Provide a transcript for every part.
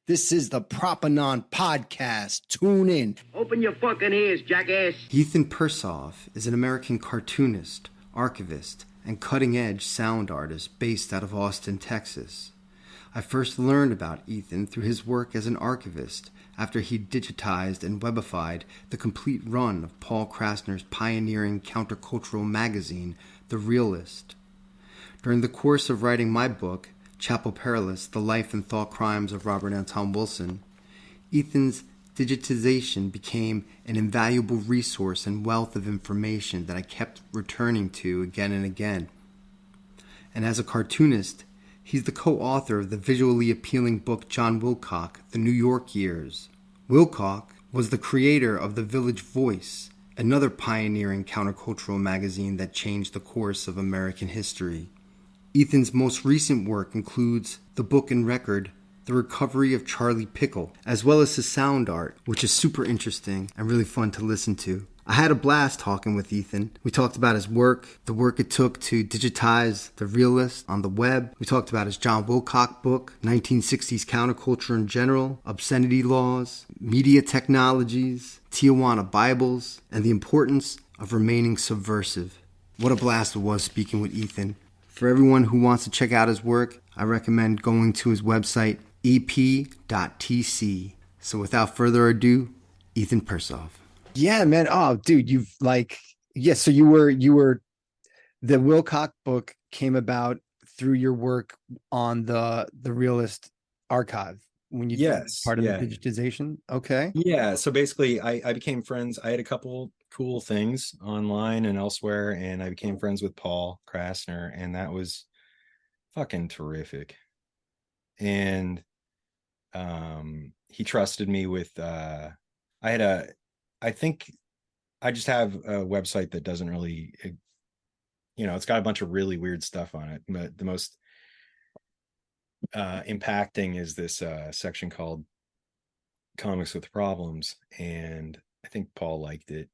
This is the Propanon Podcast. Tune in. Open your fucking ears, jackass. Ethan Persoff is an American cartoonist, archivist, and cutting-edge sound artist based out of Austin, Texas. I first learned about Ethan through his work as an archivist after he digitized and webified the complete run of Paul Krassner's pioneering countercultural magazine, The Realist. During the course of writing my book, Chapel Perilous, The Life and Thought Crimes of Robert Anton Wilson, Ethan's digitization became an invaluable resource and wealth of information that I kept returning to again and again. And as a cartoonist, he's the co-author of the visually appealing book John Wilcock, The New York Years. Wilcock was the creator of The Village Voice, another pioneering countercultural magazine that changed the course of American history. Ethan's most recent work includes the book and record, The Recovery of Charlie Pickle, as well as his sound art, which is super interesting and really fun to listen to. I had a blast talking with Ethan. We talked about his work, the work it took to digitize The Realist on the web. We talked about his John Wilcock book, 1960s counterculture in general, obscenity laws, media technologies, Tijuana Bibles, and the importance of remaining subversive. What a blast it was speaking with Ethan. For everyone who wants to check out his work, I recommend going to his website, ep.tc. So without further ado, Ethan Persoff. Yeah, man. Oh, dude, so you were, the Wilcock book came about through your work on the Realist archive when you did part of the digitization. Okay. Yeah. So basically I became friends. I had a couple cool things online and elsewhere, and I became friends with Paul Krassner, and that was fucking terrific. And he trusted me with I think I just have a website that doesn't really, it's got a bunch of really weird stuff on it, but the most impacting is this section called Comics with Problems, and I think Paul liked it.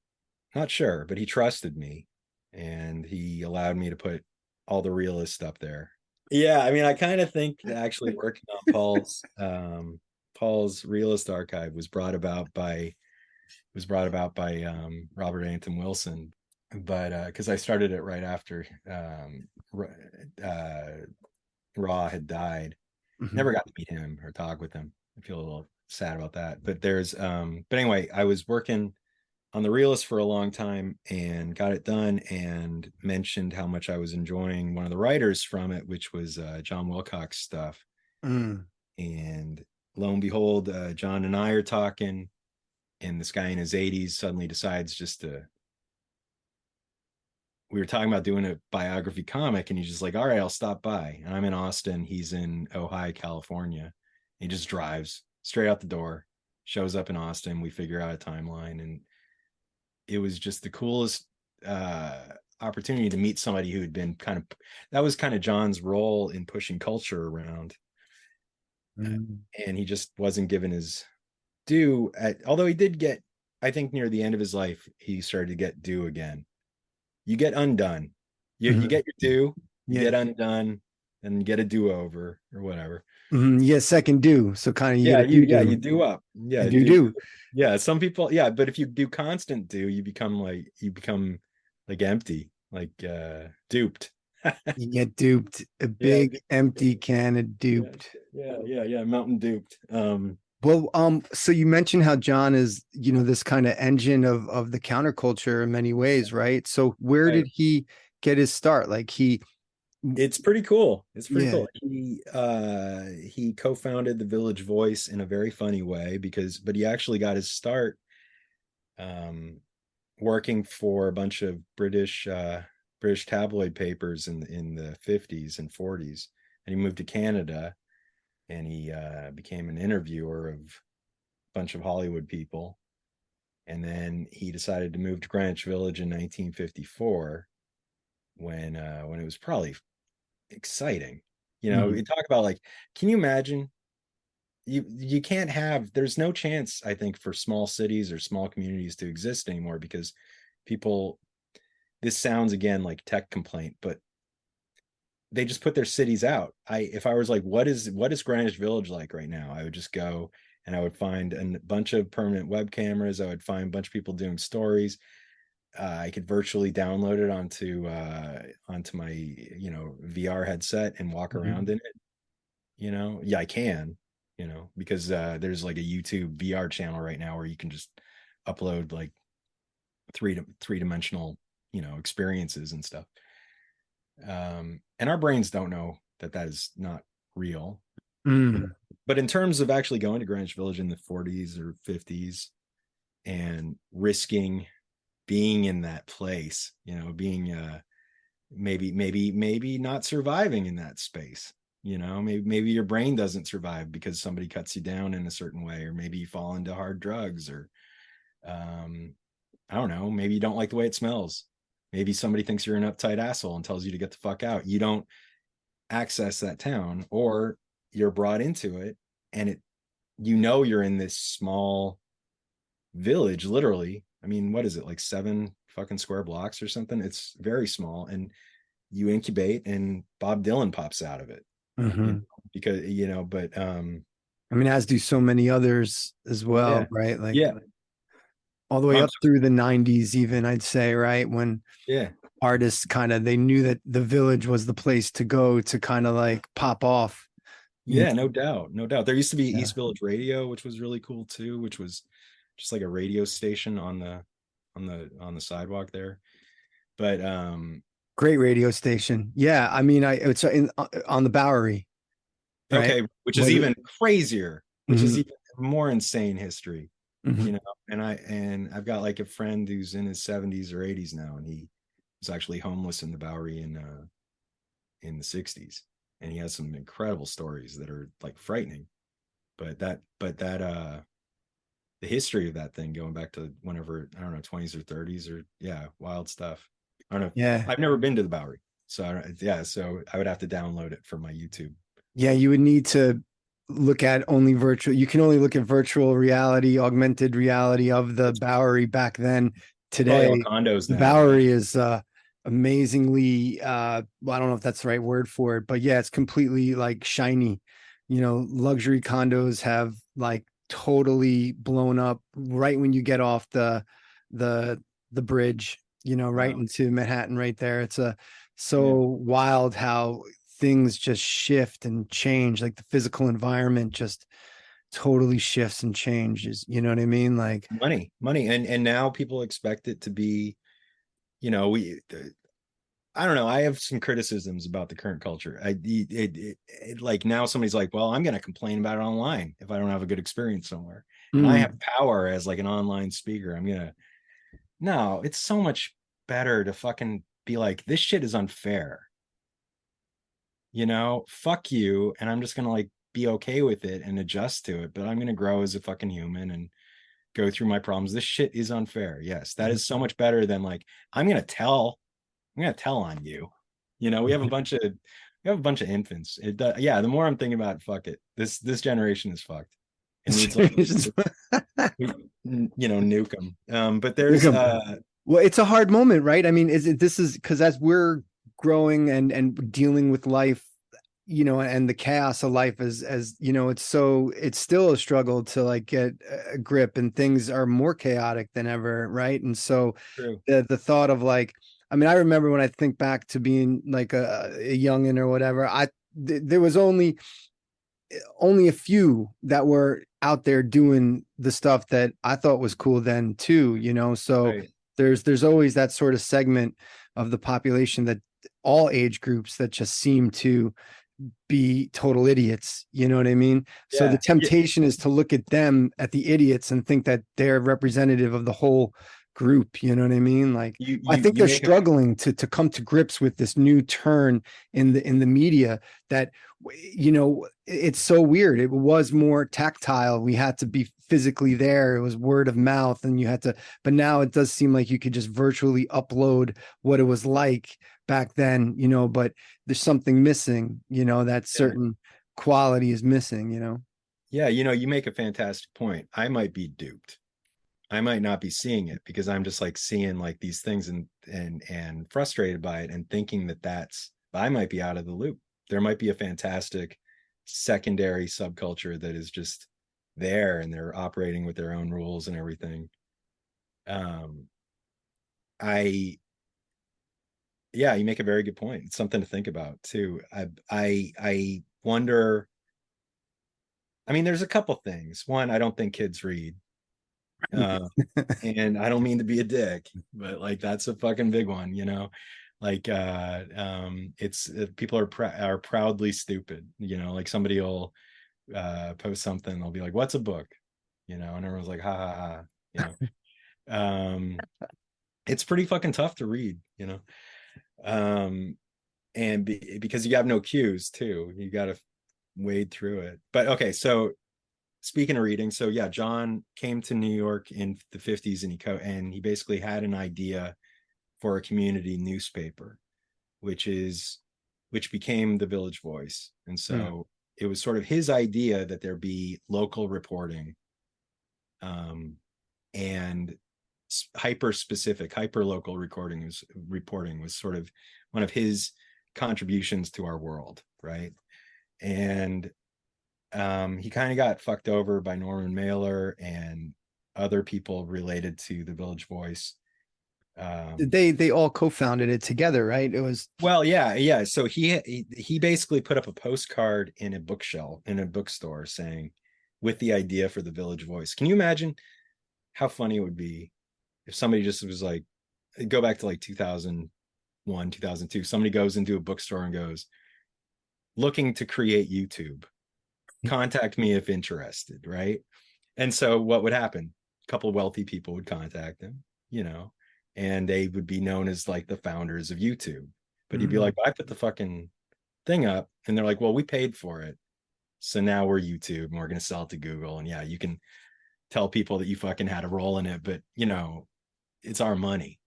Not sure, but he trusted me, and he allowed me to put all the Realist up there. Yeah, I mean, I kind of think actually working on Paul's Realist archive was brought about by Robert Anton Wilson, but because I started it right after Raw had died. Mm-hmm. Never got to meet him or talk with him. I feel a little sad about that. But but anyway, I was working on the Realist for a long time and got it done, and mentioned how much I was enjoying one of the writers from it, which was John Wilcock's stuff. And lo and behold, John and I are talking, and this guy in his 80s suddenly decides we were talking about doing a biography comic, and he's just like, all right, I'll stop by. And I'm in Austin, he's in Ojai, California. He just drives straight out the door, shows up in Austin. We figure out a timeline, and it was just the coolest opportunity to meet somebody who had been that was kind of John's role in pushing culture around. And he just wasn't given his due, although he did get, I think near the end of his life, he started to get due again. You get undone. You get your due, you get undone, and you get a do-over or whatever. You get second due. So kind of you do up. Yeah, you do. Yeah, some people, but if you do constant due, you become like empty, like duped. You get duped. A big empty can of duped. Yeah, mountain duped. Well, so you mentioned how John is, this kind of engine of the counterculture in many ways, right? So where did he get his start? It's pretty cool. Cool. He co-founded the Village Voice in a very funny way, but he actually got his start working for a bunch of British tabloid papers in the 50s and 40s, and he moved to Canada. And he became an interviewer of a bunch of Hollywood people. And then he decided to move to Greenwich Village in 1954 when it was probably exciting. You talk about can you imagine? You can't have, there's no chance, I think, for small cities or small communities to exist anymore, because people, this sounds again like tech complaint, but they just put their cities out. If I was like, what is Greenwich Village like right now, I would just go and I would find a bunch of permanent web cameras. I would find a bunch of people doing stories. I could virtually download it onto my VR headset and walk around in it. Yeah, I can. Because there's like a YouTube VR channel right now where you can just upload like three-dimensional experiences and stuff. And our brains don't know that is not real. But in terms of actually going to Greenwich Village in the 40s or 50s and risking being in that place, being maybe not surviving in that space, maybe your brain doesn't survive because somebody cuts you down in a certain way, or maybe you fall into hard drugs, or I don't know, maybe you don't like the way it smells. Maybe somebody thinks you're an uptight asshole and tells you to get the fuck out. You don't access that town, or you're brought into it and you're in this small village, literally. I mean, what is it, like 7 fucking square blocks or something? It's very small, and you incubate and Bob Dylan pops out of it. Because but I mean, as do so many others as well, right? Like, all the way up through the 90s, even, I'd say, right? When artists they knew that the village was the place to go to kind of like pop off. No doubt. There used to be East Village Radio, which was really cool too, which was just like a radio station on the sidewalk there. But great radio station. Yeah, I mean, it's on the Bowery. Right? Okay, which is even crazier, which is even more insane history. And I've got like a friend who's in his 70s or 80s now, and he was actually homeless in the Bowery in the 60s, and he has some incredible stories that are like frightening. But that the history of that thing going back to whenever, I don't know, 20s or 30s, or wild stuff. I don't know. Yeah, I've never been to the Bowery, so so I would have to download it for my YouTube. Yeah, you would need to look at only virtual. You can only look at virtual reality, augmented reality of the Bowery back then. Today, condos the now. Bowery is amazingly, I don't know if that's the right word for it, but yeah, it's completely like shiny. Luxury condos have like totally blown up right when you get off the bridge, right into Manhattan right there. It's wild how things just shift and change. Like the physical environment just totally shifts and changes. You know what I mean? Like money. And now people expect it to be, I don't know. I have some criticisms about the current culture. Like now somebody's like, well, I'm going to complain about it online if I don't have a good experience somewhere. And I have power as like an online speaker. No, it's so much better to fucking be like, this shit is unfair. Fuck you, and I'm just gonna like be okay with it and adjust to it, but I'm gonna grow as a fucking human and go through my problems. This shit is unfair. Yes, that is so much better than like I'm gonna tell on you. We have a bunch of infants. The more I'm thinking about it, fuck it, this generation is fucked. It needs like, nuke them. But there's well, it's a hard moment, right? I mean, this is because as we're growing and dealing with life, and the chaos of life as it's still a struggle to like get a grip, and things are more chaotic than ever, right? And so the thought of like, I mean, I remember when I think back to being like a youngin' or whatever, there was only a few that were out there doing the stuff that I thought was cool then too, so there's always that sort of segment of the population, that all age groups, that just seem to be total idiots. You know what I mean? So the temptation is to look at them, at the idiots, and think that they're representative of the whole group. You know what I mean? Like, I think they're struggling to come to grips with this new turn in the media that, it's so weird. It was more tactile. We had to be physically there. It was word of mouth, and but now it does seem like you could just virtually upload what it was like back then, but there's something missing, that certain quality is missing, you make a fantastic point. I might be duped. I might not be seeing it because I'm just like seeing like these things and frustrated by it and thinking that that's I might be out of the loop. There might be a fantastic secondary subculture that is just there and they're operating with their own rules and everything. I Yeah, you make a very good point. It's something to think about too. I wonder. I mean, there's a couple things. One, I don't think kids read, uh, and I don't mean to be a dick, but like that's a fucking big one, you know. Like, it's people are proudly stupid, you know. Like somebody will post something, they'll be like, "What's a book?" You know, and everyone's like, "Ha ha ha," you know. It's pretty fucking tough to read, you know. And because you have no cues too, you got to wade through it. But okay, so speaking of reading, so yeah, John came to New York in the 50s, and he basically had an idea for a community newspaper, which became the Village Voice. And so it was sort of his idea that there be local reporting, and hyper specific, hyper local reporting was sort of one of his contributions to our world, right? And he kind of got fucked over by Norman Mailer and other people related to the Village Voice. They all co-founded it together, right? It was Well, yeah. So he basically put up a postcard in a bookshelf in a bookstore saying, with the idea for the Village Voice. Can you imagine how funny it would be if somebody just was like, go back to like 2001, 2002, somebody goes into a bookstore and goes, looking to create YouTube, contact me if interested, right? And so what would happen? A couple of wealthy people would contact him, you know, and they would be known as like the founders of YouTube. But he'd be like, I put the fucking thing up, and they're like, well, we paid for it, so now we're YouTube and we're going to sell it to Google. And yeah, you can tell people that you fucking had a role in it, but you know, it's our money.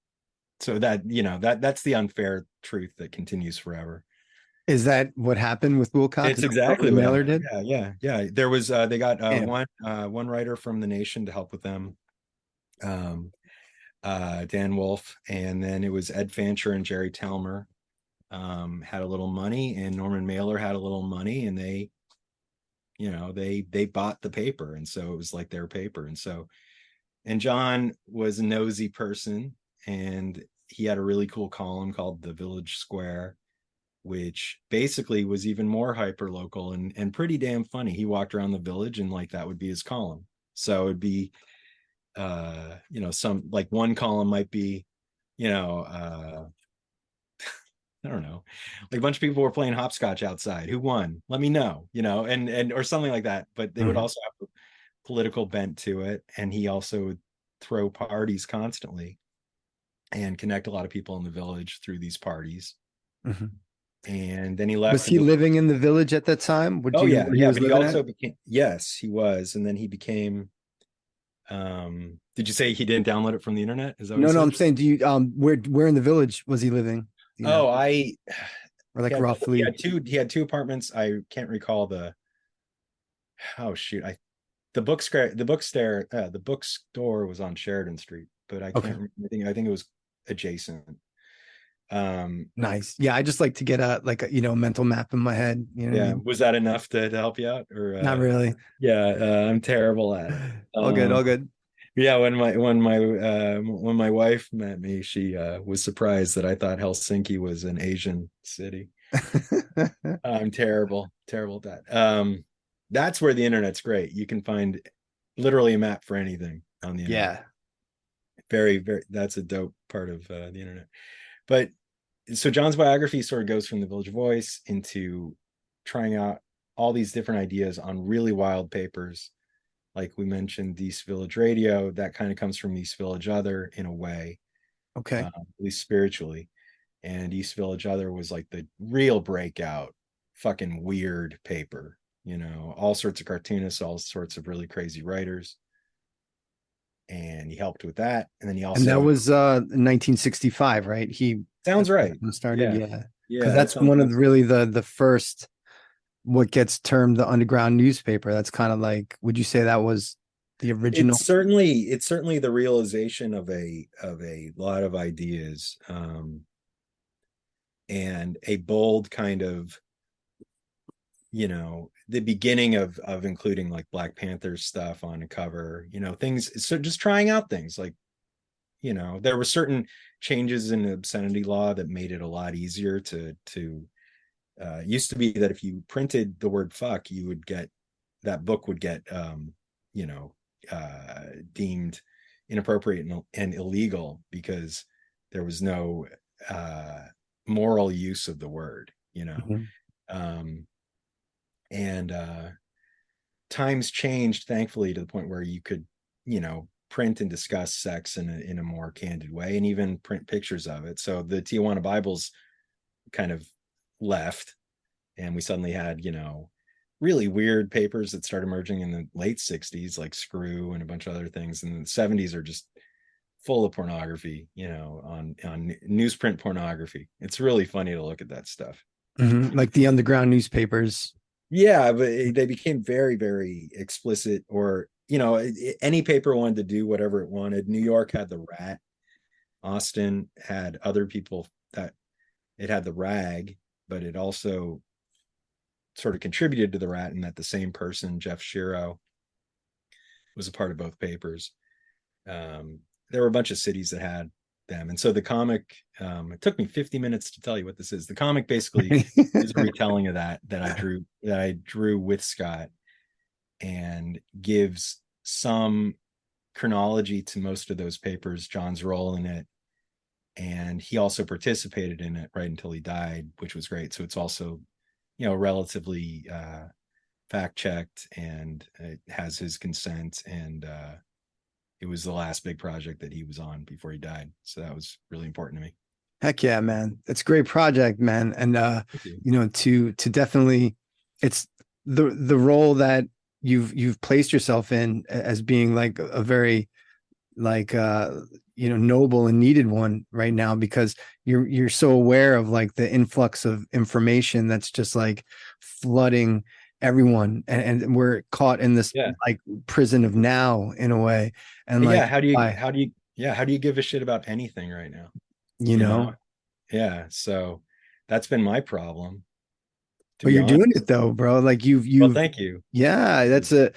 So that, you know, that's the unfair truth that continues forever. Is that what happened with Wilcock? It's exactly what Mailer happened. did. Yeah. There was they got one writer from The Nation to help with them, Dan Wolfe, and then it was Ed Fancher and Jerry Talmer had a little money, and Norman Mailer had a little money, and they, you know, they bought the paper, and so it was like their paper. And John was a nosy person, and he had a really cool column called The Village Square, which basically was even more hyper local and pretty damn funny. He walked around the village, and like that would be his column. So it'd be you know, some like one column might be, you know, I don't know, like a bunch of people were playing hopscotch outside. Who won? Let me know, you know, and or something like that. But they would also have a political bent to it. And he also would throw parties constantly and connect a lot of people in the village through these parties. And then he left. Was he living in the village at that time? But he also became, yes, he was. And then he became, did you say he didn't download it from the internet? Is that what no, I'm saying, do you where in the village was he living? You know? Or like roughly he had two apartments. I can't recall the the bookstore was on Sheridan Street, but I can't remember. I think it was adjacent. Nice. Yeah, I just like to get a you know, mental map in my head, you know. Yeah, I mean? Was that enough to help you out, or not really? Yeah, I'm terrible at it. All good. Yeah, when my wife met me, she was surprised that I thought Helsinki was an Asian city. I'm terrible at that. That's where the internet's great. You can find literally a map for anything on the internet. Yeah. Very, that's a dope part of the internet. But so John's biography sort of goes from the Village Voice into trying out all these different ideas on really wild papers. Like we mentioned, East Village Radio, that kind of comes from East Village Other in a way. Okay. At least spiritually. And East Village Other was like the real breakout, fucking weird paper, you know, all sorts of cartoonists, all sorts of really crazy writers. And he helped with that. And then he also, and that was 1965, right? He sounds right. Started, yeah. Because that's one of the first, what gets termed the underground newspaper. That's kind of like, would you say that was the original? It's certainly the realization of a lot of ideas. and a bold kind of, the beginning of including like Black Panther stuff on a cover, things. So just trying out things like, there were certain changes in the obscenity law that made it a lot easier to used to be that if you printed the word fuck, you would get, that book would get deemed inappropriate and illegal because there was no moral use of the word, and times changed, thankfully, to the point where you could, print and discuss sex in a more candid way, and even print pictures of it. So the Tijuana Bibles kind of left, and we suddenly had, really weird papers that started emerging in the late 60s, like Screw and a bunch of other things. And the 70s are just full of pornography, on newsprint pornography. It's really funny to look at that stuff. Like the underground newspapers. Yeah, but they became very, very explicit, or, any paper wanted to do whatever it wanted. New York had the Rat. Austin had other people that it had the Rag, but it also sort of contributed to the Rat, and that the same person, Jeff Shiro, was a part of both papers. There were a bunch of cities that had them. And so the comic, it took me 50 minutes to tell you what this is. The comic basically is a retelling of that I drew with Scott, and gives some chronology to most of those papers, John's role in it. And he also participated in it right until he died, which was great. So it's also, relatively fact-checked, and it has his consent, and it was the last big project that he was on before he died. So that was really important to me. Heck yeah, man. It's a great project, man. And to definitely, it's the role that you've placed yourself in as being like a very like noble and needed one right now, because you're so aware of like the influx of information that's just like flooding everyone, and we're caught in this like prison of now in a way. And like, how do you give a shit about anything right now? Yeah, so that's been my problem. But you're doing it though, bro. Like you've well, thank you. Yeah, that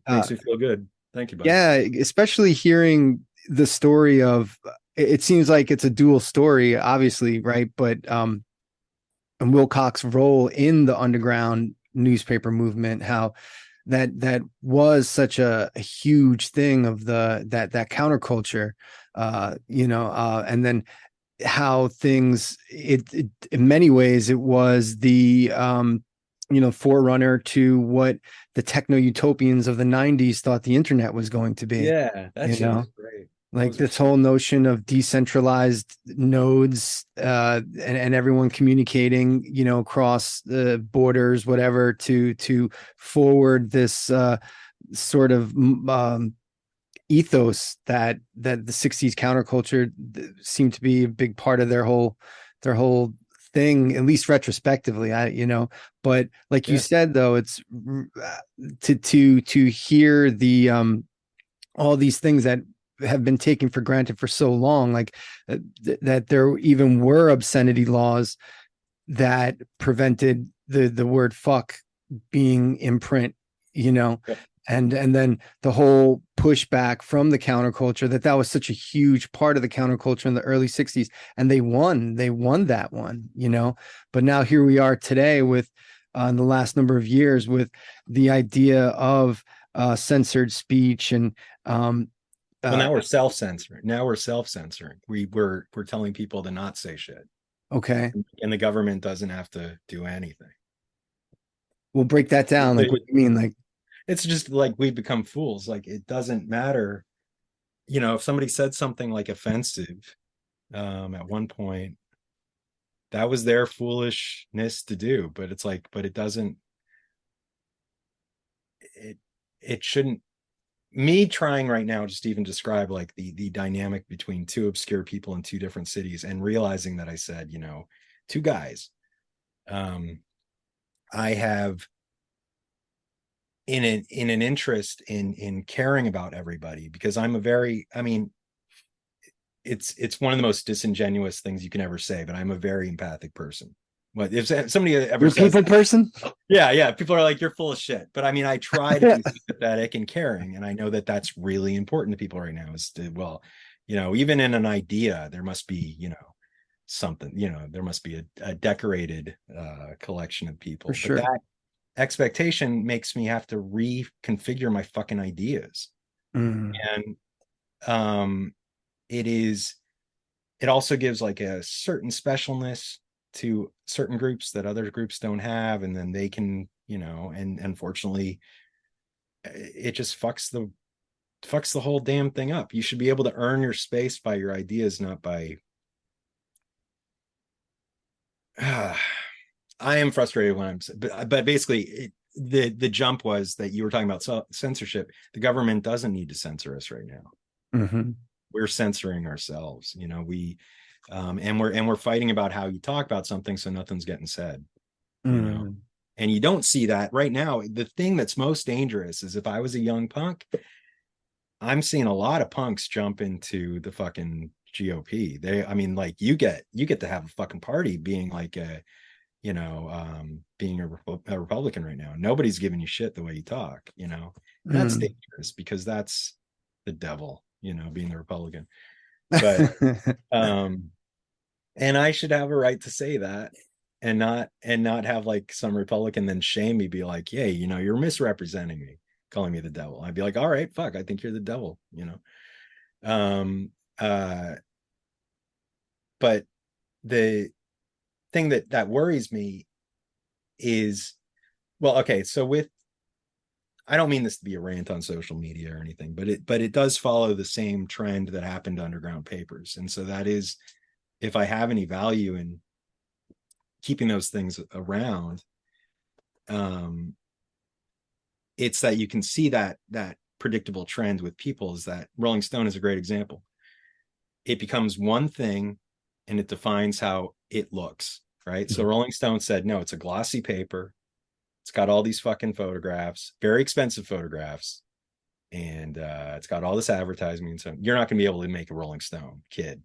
makes me feel good. Thank you, buddy. Yeah, especially hearing the story of, it seems like it's a dual story, obviously, right? But and Wilcock's role in the underground newspaper movement, how that was such a huge thing of that counterculture, and then how things, it in many ways it was the forerunner to what the techno utopians of the 90s thought the internet was going to be. Yeah, that's great. Like this whole notion of decentralized nodes, and everyone communicating, across the borders, whatever, to forward this sort of ethos that the 60s counterculture seemed to be a big part of their whole thing, at least retrospectively. But like you said, though, it's to hear the all these things that have been taken for granted for so long, like that there even were obscenity laws that prevented the word fuck being in print, and then the whole pushback from the counterculture, that was such a huge part of the counterculture in the early 60s, and they won that one, but now here we are today with in the last number of years with the idea of censored speech, and well, now we're self-censoring. We're telling people to not say shit. Okay. And the government doesn't have to do anything. We'll break that down. Like, what do you mean? Like, it's just like we become fools. Like, it doesn't matter. If somebody said something like offensive at one point, that was their foolishness to do. But it's like, but it doesn't, it shouldn't. Me trying right now just even describe like the dynamic between two obscure people in two different cities, and realizing that I said, two guys. I have in an interest in caring about everybody, because I'm it's one of the most disingenuous things you can ever say, but I'm a very empathic person. What if somebody ever You're a says people that, person? yeah, people are like, you're full of shit. But I mean, I try to be sympathetic and caring, and I know that that's really important to people right now. Is to, well, even in an idea, there must be, something, there must be a decorated collection of people. For sure. But that expectation makes me have to reconfigure my fucking ideas. Mm. And it also gives like a certain specialness to certain groups that other groups don't have, and then they can, and unfortunately it just fucks the whole damn thing up. You should be able to earn your space by your ideas, not by I am frustrated when but basically the jump was that you were talking about censorship. The government doesn't need to censor us right now. Mm-hmm. We're censoring ourselves, and we're fighting about how you talk about something, so nothing's getting said, and you don't see that right now. The thing that's most dangerous is if I was a young punk, I'm seeing a lot of punks jump into the fucking GOP. Like you get to have a fucking party being like being a Republican right now. Nobody's giving you shit the way you talk, that's dangerous, because that's the devil, being the Republican. But and I should have a right to say that, and not have like some Republican then shame me, be like, yeah, you're misrepresenting me, calling me the devil. I'd be like, all right, fuck, I think you're the devil, but the thing that worries me is, well, okay, so I don't mean this to be a rant on social media or anything, but it does follow the same trend that happened to Underground Papers. And so that is, if I have any value in keeping those things around, it's that you can see that predictable trend with people. Is that Rolling Stone is a great example. It becomes one thing and it defines how it looks, right? Mm-hmm. So Rolling Stone said, no, it's a glossy paper. It's got all these fucking photographs, very expensive photographs, and it's got all this advertising. So you're not going to be able to make a Rolling Stone, kid.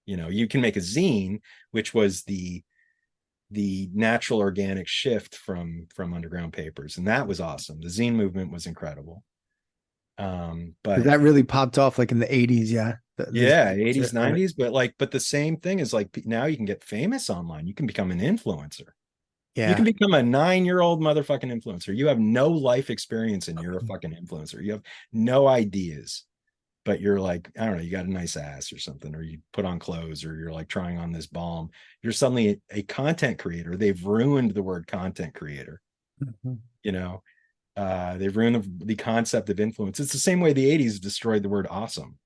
You can make a zine, which was the natural organic shift from Underground Papers, and that was awesome. The zine movement was incredible. But that really popped off like in the 80s, yeah. 80s, 90s, but the same thing is like now you can get famous online. You can become an influencer. Yeah. You can become a 9-year-old motherfucking influencer. You have no life experience and you're a fucking influencer. You have no ideas, but you're like, I don't know, you got a nice ass or something, or you put on clothes, or you're like trying on this balm. You're suddenly a content creator. They've ruined the word content creator. Mm-hmm. They've ruined the concept of influence. It's the same way the 80s destroyed the word awesome.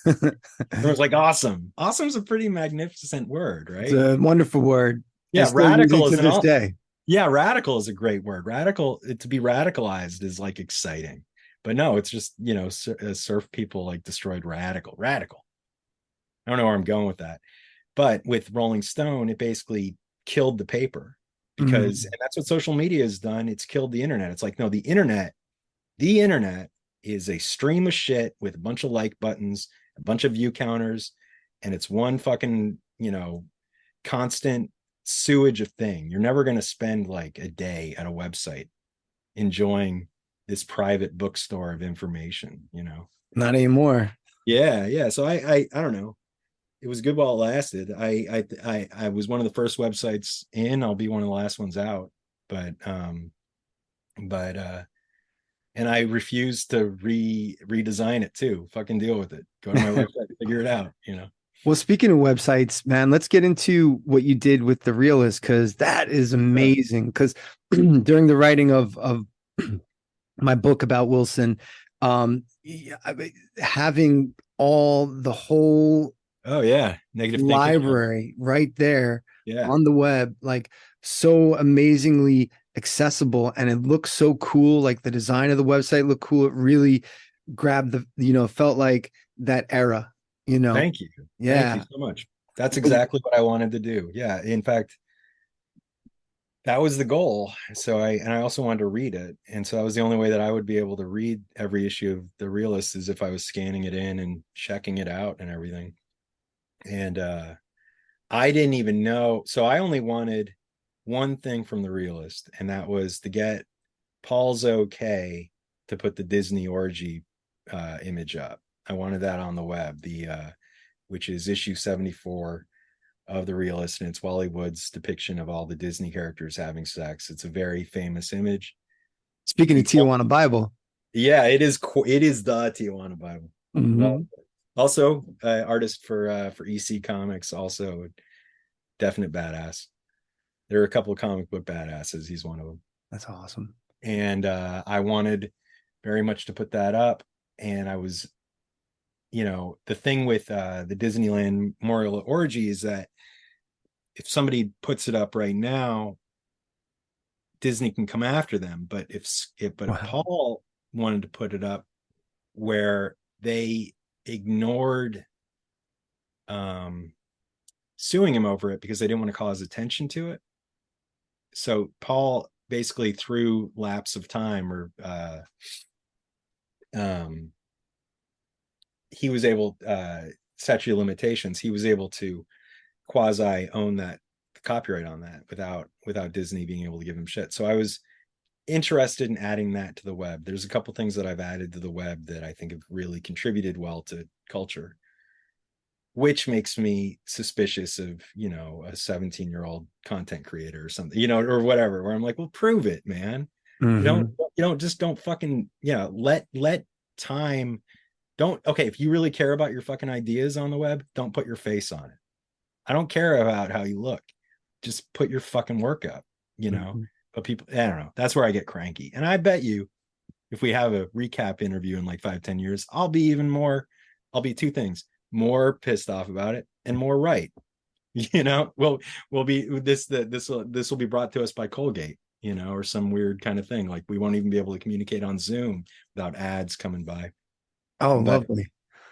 It was like awesome. Awesome's a pretty magnificent word, right? It's a wonderful word. Yeah, radical is to this day. Yeah, radical is a great word. Radical, to be radicalized is like exciting, but no, it's just surf people like destroyed radical. I don't know where I'm going with that, but with Rolling Stone, it basically killed the paper, because and that's what social media has done. It's killed the internet. It's like, no, the internet is a stream of shit with a bunch of like buttons, a bunch of view counters, and it's one fucking constant sewage of thing. You're never going to spend like a day at a website enjoying this private bookstore of information, Not anymore. Yeah. So I don't know. It was good while it lasted. I was one of the first websites in. I'll be one of the last ones out. But and I refuse to redesign it too. Fucking deal with it. Go to my website, figure it out. Well, speaking of websites, man, let's get into what you did with the Realist, because that is amazing. Because during the writing of my book about Wilson, having the whole negative library right there on the web, like so amazingly accessible, and it looks so cool. Like the design of the website looked cool. It really grabbed felt like that era. Thank you. Yeah. Thank you so much. That's exactly what I wanted to do. Yeah. In fact, that was the goal. So I also wanted to read it. And so that was the only way that I would be able to read every issue of The Realist, is if I was scanning it in and checking it out and everything. And I didn't even know. So I only wanted one thing from the Realist, and that was to get Paul's okay to put the Disney orgy image up. I wanted that on the web, which is issue 74 of the Realist, and it's Wally Wood's depiction of all the Disney characters having sex. It's a very famous image. Speaking of Tijuana Bible. Yeah, it is. It is the Tijuana Bible. Mm-hmm. Also, artist for EC Comics, also definite badass. There are a couple of comic book badasses. He's one of them. That's awesome. And I wanted very much to put that up. And I was, the thing with the Disneyland Memorial Orgy is that if somebody puts it up right now, Disney can come after them. But if Paul wanted to put it up where they ignored suing him over it because they didn't want to cause attention to it. So Paul basically, through lapse of time, or he was able, statute of limitations, he was able to quasi own that copyright on that without Disney being able to give him shit. So I was interested in adding that to the web. There's a couple things that I've added to the web that I think have really contributed well to culture, which makes me suspicious of, a 17-year-old content creator or something, or whatever, where I'm like, well, prove it, man. Mm-hmm. Don't fucking, let time, okay, if you really care about your fucking ideas on the web, don't put your face on it. I don't care about how you look. Just put your fucking work up, Mm-hmm. But people, I don't know. That's where I get cranky. And I bet you, if we have a recap interview in like 5-10 years, I'll be two things: more pissed off about it and more right. We'll be this will be brought to us by Colgate, or some weird kind of thing. Like we won't even be able to communicate on Zoom without ads coming by. Oh, But, lovely.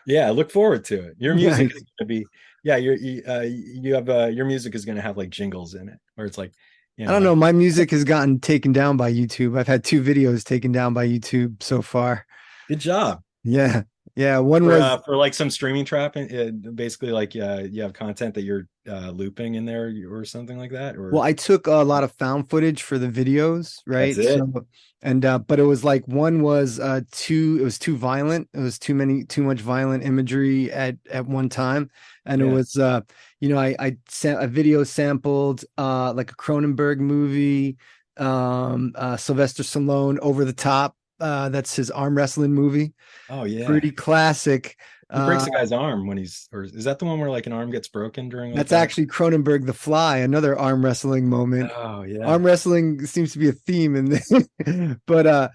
yeah, I look forward to it. Your music is going to be, you have your music is going to have like jingles in it, where it's like, I don't know. My music has gotten taken down by YouTube. I've had 2 videos taken down by YouTube so far. Good job. Yeah. One was for like some streaming trap, basically like you have content that you're looping in there or something like that. Or well, I took a lot of found footage for the videos, right? That's it. So, and but it was like one was too violent. It was too much violent imagery at one time, and it was I a video sampled like a Cronenberg movie, Sylvester Stallone Over the Top. That's his arm wrestling movie. Oh yeah, pretty classic. He breaks the guy's arm when or is that the one where like an arm gets broken during? Like that's actually Cronenberg The Fly, another arm wrestling moment. Oh yeah, arm wrestling seems to be a theme in this. But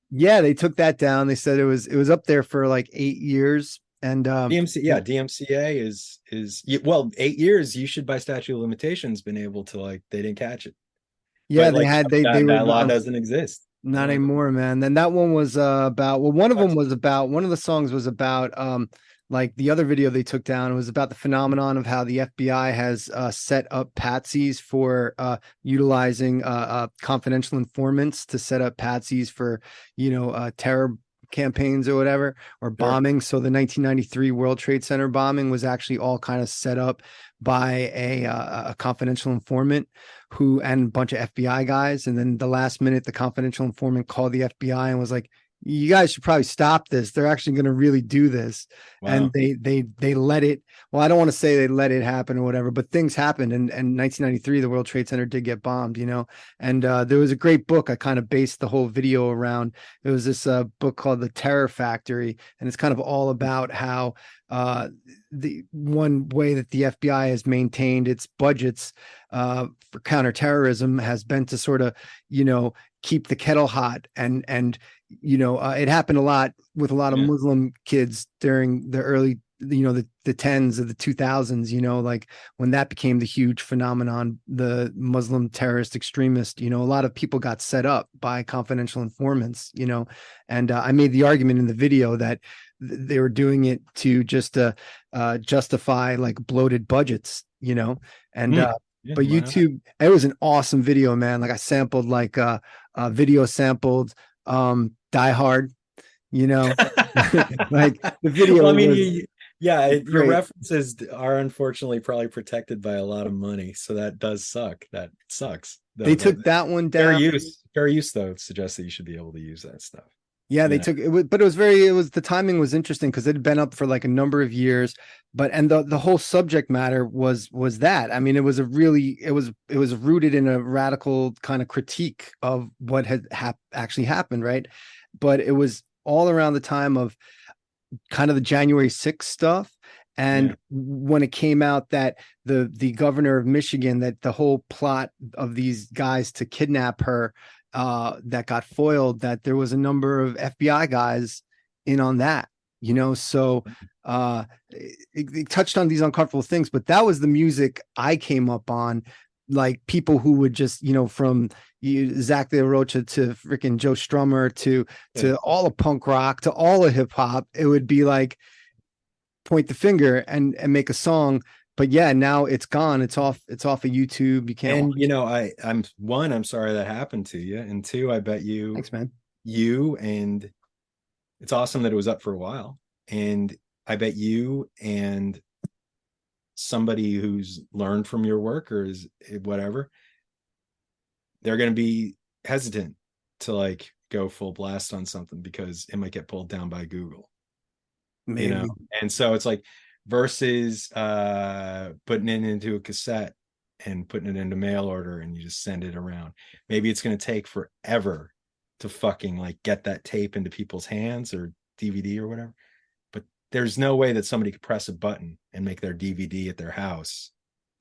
yeah, they took that down. They said it was up there for like 8 years. And DMCA is 8 years. You should, by statute of limitations, been able to, like, they didn't catch it. Yeah, but, they that law doesn't exist. Not anymore, man. Then that one was about, well, one of the songs was about like the other video they took down was about the phenomenon of how the FBI has set up patsies for utilizing confidential informants to set up patsies for terror campaigns or whatever, or bombing. So the 1993 World Trade Center bombing was actually all kind of set up by a confidential informant and a bunch of FBI guys. And then the last minute, the confidential informant called the FBI and was like, you guys should probably stop this. They're actually going to really do this. Wow. And they let it. Well, I don't want to say they let it happen or whatever, but things happened. And 1993, the World Trade Center did get bombed, and there was a great book I kind of based the whole video around. It was this book called The Terror Factory. And it's kind of all about how the one way that the FBI has maintained its budgets for counterterrorism has been to sort of, keep the kettle hot and it happened a lot with a lot of Muslim kids during the early, the tens of the 2000s, like when that became the huge phenomenon, the Muslim terrorist extremist, a lot of people got set up by confidential informants, and I made the argument in the video that they were doing it to just justify like bloated budgets, and but YouTube, it was an awesome video, man. Like I sampled like video sampled Die Hard, like the video. Well, I mean, Yeah, your Great. references are unfortunately probably protected by a lot of money, so that does suck. That sucks. They Though that took that one fair down. use, fair use though suggests that you should be able to use that stuff. Yeah, You they know, took it, but it was the timing was interesting because it had been up for like a number of years, but and the whole subject matter was that. I mean, it was a really it was rooted in a radical kind of critique of what had actually happened, right? But it was all around the time of kind of the January 6th stuff. yeah, And when it came out that the governor of Michigan, that the whole plot of these guys to kidnap her, that got foiled, that there was a number of FBI guys in on that, so it touched on these uncomfortable things, but that was the music I came up on, like people who would just, from Zach De La Rocha to freaking Joe Strummer yeah. to all of punk rock to all of hip hop. It would be like point the finger and make a song. But yeah, now it's gone. It's off of YouTube. You can't And watch it. I'm sorry that happened to you, and two, I bet Thanks, man. you and it's awesome that it was up for a while, and I bet you and somebody who's learned from your work or is whatever, they're going to be hesitant to like go full blast on something because it might get pulled down by Google, Maybe. and so it's like versus putting it into a cassette and putting it into mail order and you just send it around. Maybe it's going to take forever to fucking like get that tape into people's hands or DVD or whatever, but there's no way that somebody could press a button and make their DVD at their house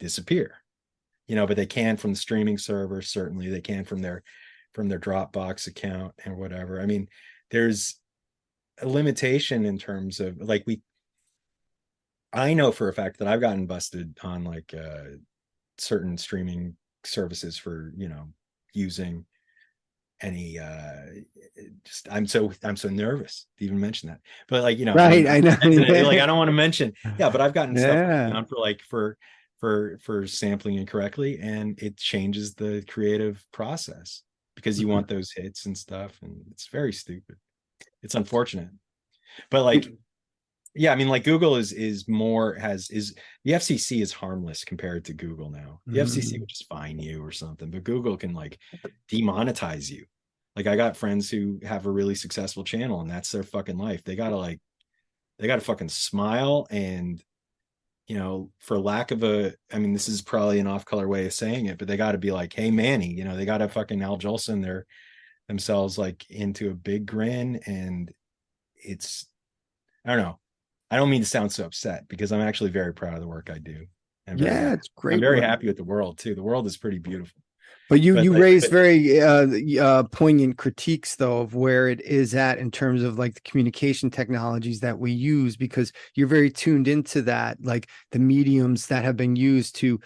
disappear, but they can from the streaming server. Certainly they can from their Dropbox account and whatever. I mean, there's a limitation in terms of like I know for a fact that I've gotten busted on like certain streaming services for using any just I'm so nervous to even mention that, but like Right. I know. like I don't want to mention, yeah, but I've gotten stuff Yeah. down for like for sampling incorrectly, and it changes the creative process because you want those hits and stuff, and it's very stupid. It's unfortunate, but like yeah, I mean, like Google is more is the FCC is harmless compared to Google now. The FCC would just fine you or something, but Google can like demonetize you. Like I got friends who have a really successful channel and that's their fucking life. They gotta fucking smile and for lack of I mean, this is probably an off-color way of saying it, but they gotta be like, hey Manny, they gotta fucking Al Jolson themselves like into a big grin, and it's I don't know. I don't mean to sound so upset because I'm actually very proud of the work I do. I'm very Yeah, happy. it's I'm great very work. happy with the world too. The world is pretty beautiful. But you But you like, raise very poignant critiques though of where it is at in terms of like the communication technologies that we use, because you're very tuned into that, like the mediums that have been used to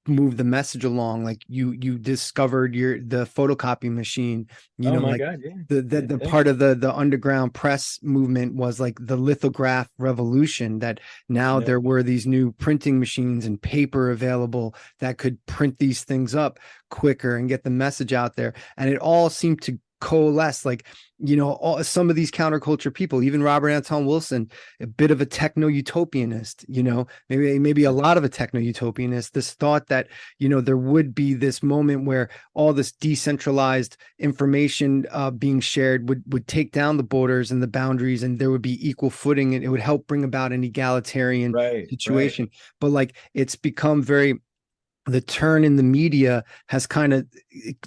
move the message along. Like you discovered the photocopy machine, oh my like God, yeah. the Thanks. part of the underground press movement was like the lithograph revolution, that now Yeah. there were these new printing machines and paper available that could print these things up quicker and get the message out there, and it all seemed to coalesce, like some of these counterculture people, even Robert Anton Wilson, a bit of a techno utopianist, maybe a lot of a techno utopianist, this thought that there would be this moment where all this decentralized information being shared would take down the borders and the boundaries, and there would be equal footing, and it would help bring about an egalitarian Right. situation. But like it's become very, the turn in the media has kind of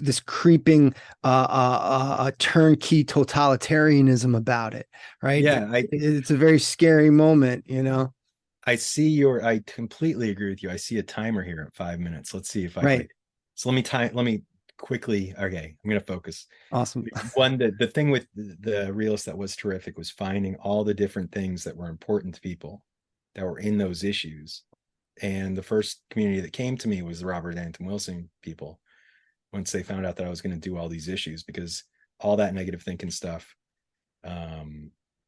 this creeping turnkey totalitarianism about it, right? Yeah, It's a very scary moment, I completely agree with you. I see a timer here at 5 minutes. Let's see if I right? so let me quickly, okay, I'm gonna focus. Awesome. One, the thing with the Realist that was terrific was finding all the different things that were important to people that were in those issues. And the first community that came to me was the Robert Anton Wilson people, once they found out that I was going to do all these issues, because all that negative thinking stuff,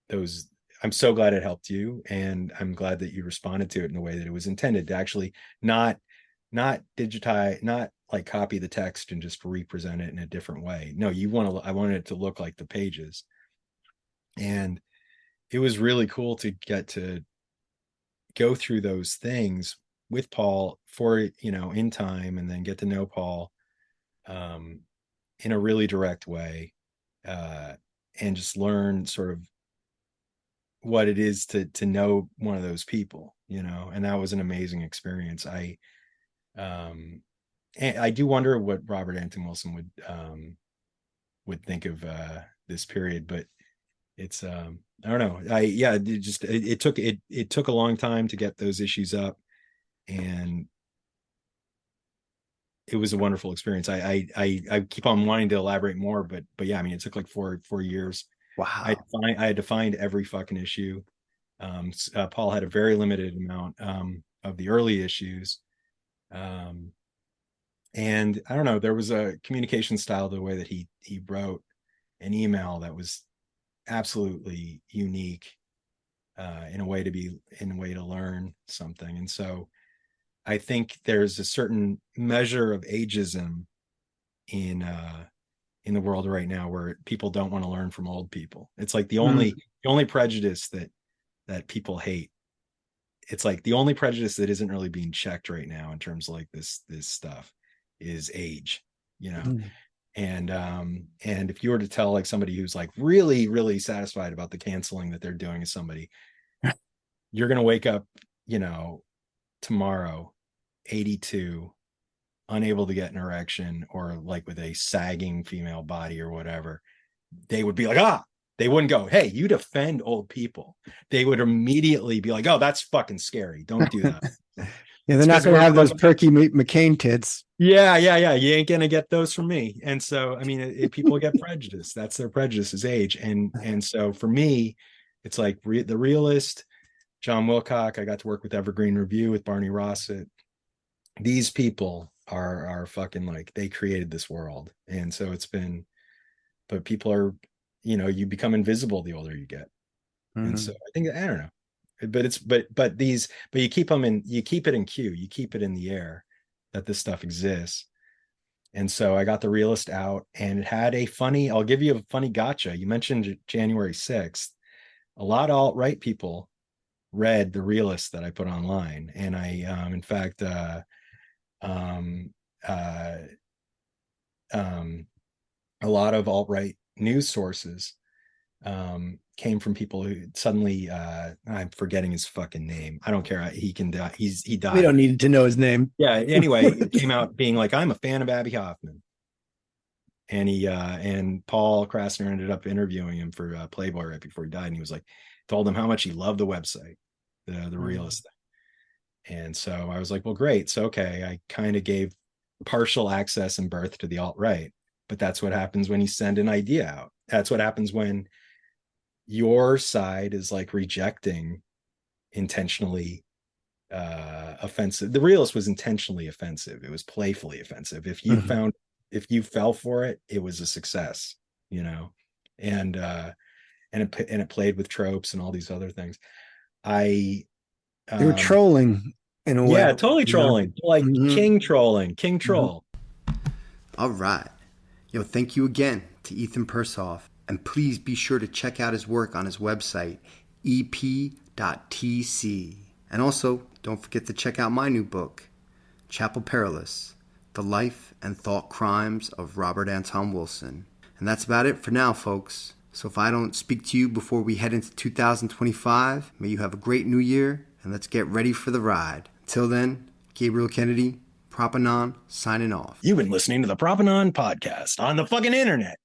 those, I'm so glad it helped you, and I'm glad that you responded to it in the way that it was intended, to actually not digitize, not like copy the text and just represent it in a different way. No, I wanted it to look like the pages. And it was really cool to get to go through those things with Paul for, in time, and then get to know Paul in a really direct way, and just learn sort of what it is to know one of those people, and that was an amazing experience. I do wonder what Robert Anton Wilson would think of this period, but it's I don't know. It took a long time to get those issues up, and it was a wonderful experience. I keep on wanting to elaborate more, but yeah, I mean, it took like four years. Wow. I had to find every fucking issue. Paul had a very limited amount of the early issues. And I don't know, there was a communication style, the way that he wrote an email that was absolutely unique, in a way to learn something. And so I think there's a certain measure of ageism in the world right now, where people don't want to learn from old people. It's like the only prejudice that people hate. It's like the only prejudice that isn't really being checked right now in terms of like this stuff is age, and if you were to tell like somebody who's like really, really satisfied about the canceling that they're doing to somebody, you're going to wake up, tomorrow, 82, unable to get an erection, or like with a sagging female body or whatever, they would be like, they wouldn't go, hey, you defend old people. They would immediately be like, oh, that's fucking scary. Don't do that. Yeah, they're not going to have those perky McCain tits. Yeah. You ain't going to get those from me. And so, I mean, people get prejudice. That's their prejudice, is age. And so for me, it's like the Realist, John Wilcock. I got to work with Evergreen Review with Barney Rossett. These people are fucking like, they created this world. And so but people are, you become invisible the older you get. Mm-hmm. And so I think, I don't know, but you keep it in queue, you keep it in the air that this stuff exists. And so I got the Realist out, and it had I'll give you a funny gotcha. You mentioned January 6th. A lot of alt-right people read the Realist that I put online. And I, in fact, a lot of alt-right news sources came from people who suddenly, I'm forgetting his fucking name. I don't care. He can die. He died. We don't need to know his name. Yeah. Anyway, it came out being like, I'm a fan of Abby Hoffman. And and Paul Krassner ended up interviewing him for Playboy right before he died. And he was like, told him how much he loved the website, the Realist thing. And so I was like, well, great. So, okay. I kind of gave partial access and birth to the alt-right, but that's what happens when you send an idea out. That's what happens when your side is like rejecting intentionally offensive. The Realist was intentionally offensive. It was playfully offensive. If you fell for it, it was a success, and it played with tropes and all these other things. They were trolling in a way. Yeah, totally trolling, like king trolling, king troll. All right. Thank you again to Ethan Persoff. And please be sure to check out his work on his website, ep.tc. And also, don't forget to check out my new book, Chapel Perilous, The Life and Thought Crimes of Robert Anton Wilson. And that's about it for now, folks. So if I don't speak to you before we head into 2025, may you have a great new year, and let's get ready for the ride. Until then, Gabriel Kennedy, Propanon, signing off. You've been listening to the Propanon podcast on the fucking internet.